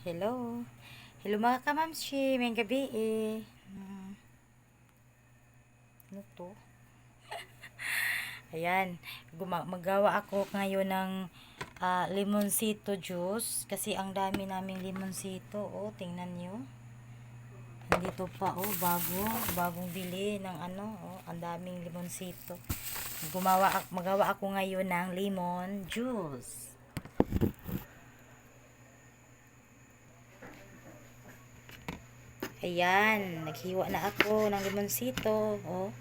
Hello. Hello mga kamamshi. May gabi eh. Ano to? Ayan. Magawa ako ngayon ng limonsito juice. Kasi ang dami naming limonsito. Oh, tingnan nyo. Andito pa oh, bagong bili ng ano. Oh, ang daming limonsito. Magawa ako ngayon ng lemon juice. Ayan, naghiwa na ako ng limonsito. Oh.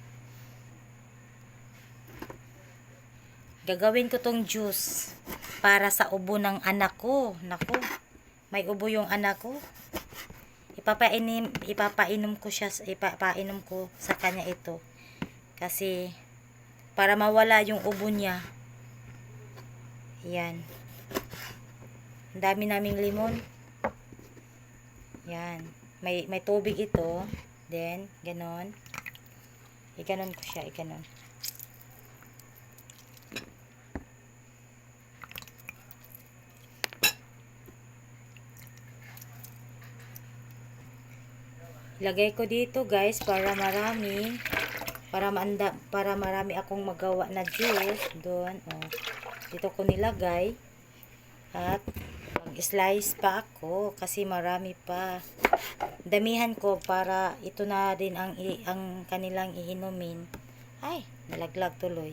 Gagawin ko tong juice para sa ubo ng anak ko. Nako, may ubo yung anak ko. Ipapainom ko sa kanya ito. Kasi para mawala yung ubo niya. Ayan. Ang dami naming limon. Ayan. May tubig ito. Then, ganon. Iganon ko siya, iganon. Ilagay ko dito guys para marami. Para marami akong magawa na juice. Doon, oh. Dito ko nilagay. At mag-slice pa ako kasi marami pa. Damihan ko para ito na din ang kanilang iinumin. Ay, nalaglag tuloy.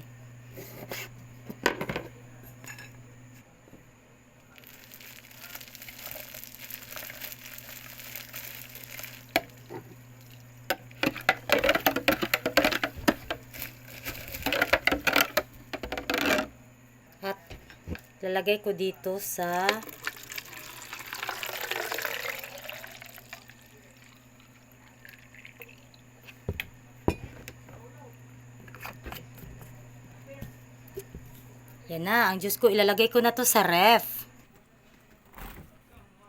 At lalagay ko dito sa yan na, ang juice ko, ilalagay ko na to sa ref.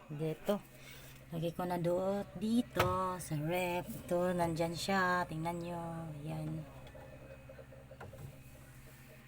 Dito. Lagay ko na dito sa ref. Ito, nandyan siya. Tingnan nyo. Yan.